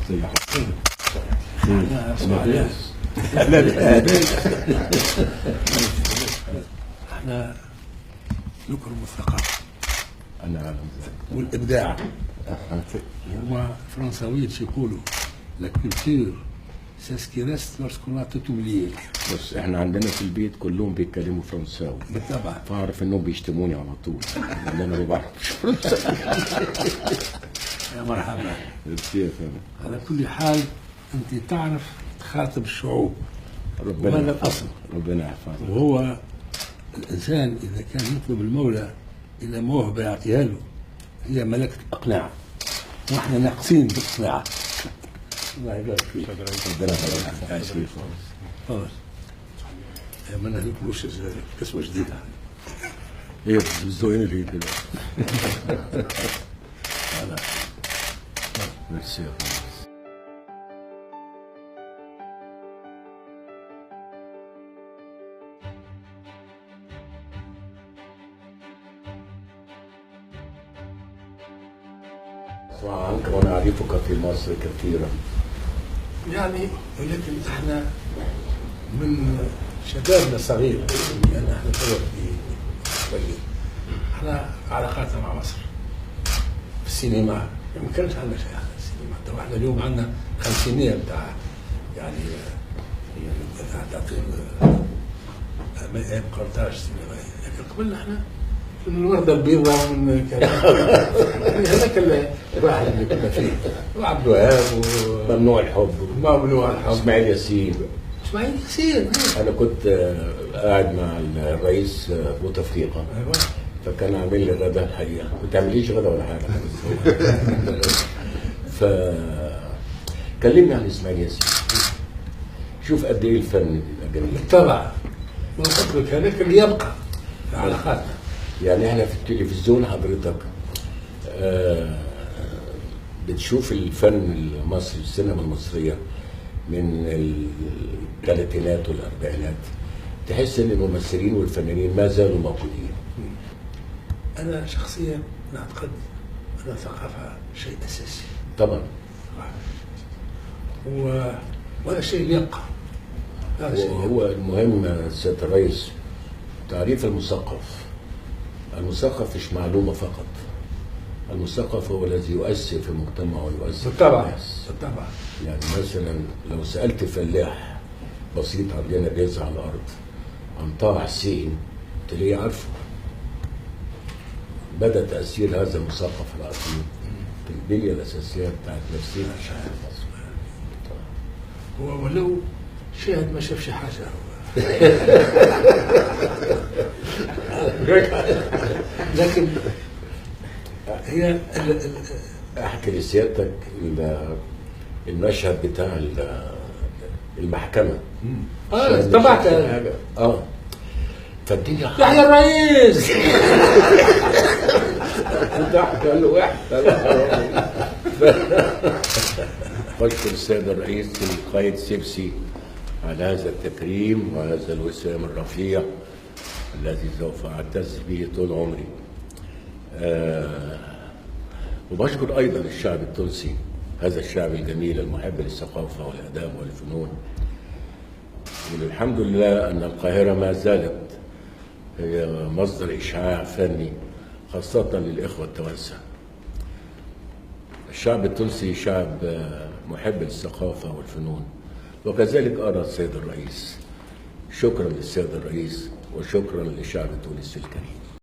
زي حضرتك. أنا أسمع ناس. احنا نكرم الثقافة انا اعلم ذلك. والإبداع. هما فرنساويين يقولوا لا كولتور سي سكي ريست لورسكون لا توت اوبليي. بس احنا عندنا في البيت كلهم بيتكلموا فرنساوي، بالطبع. فاعرف انهم بيشتموني على طول لان انا ما بعرفش فرنساوي. يا مرحبا. كيف على كل حال أنت تعرف تخاطب الشعوب، ربنا وهذا يحفظك. الأصل. ربنا يحفظك. وهو الإنسان إذا كان يطلب المولى إلى موهبة يعطيها له هي ملكة الإقناع، ونحن ناقصين بالإقناع. الله يبارك فيك. ربنا يحفظك. تفضل. يا من هذيك وش كسوة جديدة. هي بتزوين اللي كده. ميرسي يا فندم. أسمع عنك وأنا أعرفك في مصر كثيرا. يعني ولكن احنا من شبابنا الصغير، لان احنا توا في احنا علاقاتنا مع مصر في السينما ما كانش عندنا شيء على السينما. توا احنا اليوم عندنا خمسينية بتاع يعني تعطي ايام قرطاج سينمائي، لكن قبل احنا من الوردة البيضاء من يعني هذاك الواحد اللي كنا فيه وعبد الوهاب ممنوع الحب. وممنوع الحب إسماعيل ياسين. اسماعيل ياسين. أنا كنت قاعد مع الرئيس بوتفليقة، ايوه. فكان عامل لي غدا الحقيقة، ما تعمليش غدا ولا حاجة. ف كلمني عن إسماعيل ياسين. شوف قد إيه الفن جميل. بالطبع. من فضلك هذاك اللي يبقى في علاقاتنا. يعني احنا في التلفزيون حضرتك بتشوف الفن المصري، السينما المصرية من الثلاثينات والأربعينات، تحس ان الممثلين والفنانين ما زالوا موجودين. أنا شخصيا أعتقد أن الثقافة شيء أساسي. طبعا. وهذا الشيء اللي يبقى. هذا الشيء هو المهم سيادة الرئيس تعريف المثقف. المثقف مش معلومة فقط، المثقف هو الذي يؤثر في مجتمعه ويؤثر في بالطبع. الناس. بالطبع. يعني مثلا لو سألت فلاح بسيط عندنا بيزرع على الأرض عن طه حسين تلاقيه عارفه. بدأ تأثير هذا المثقف العظيم في البنية الأساسية بتاعت نفسية الشعب المصري. هو ولو شاهد ما شافش حاجة. لكن هي أحكي لسيادتك المشهد بتاع المحكمة. طبعت فالدنيا يحيى الرئيس. قال له واحد. بشكر السيد الرئيس القائد سيبسي على هذا التكريم وهذا الوسام الرفيع الذي سوف أعتز به طول عمري. وبشكر أيضا الشعب التونسي، هذا الشعب الجميل المحب للثقافة والآداب والفنون. والحمد لله أن القاهرة ما زالت هي مصدر إشعاع فني خاصة للإخوة التوانسة. الشعب التونسي شعب محب للثقافة والفنون، وكذلك أرى السيد الرئيس. شكرا للسيد الرئيس وشكرا للشعب التونسي الكريم.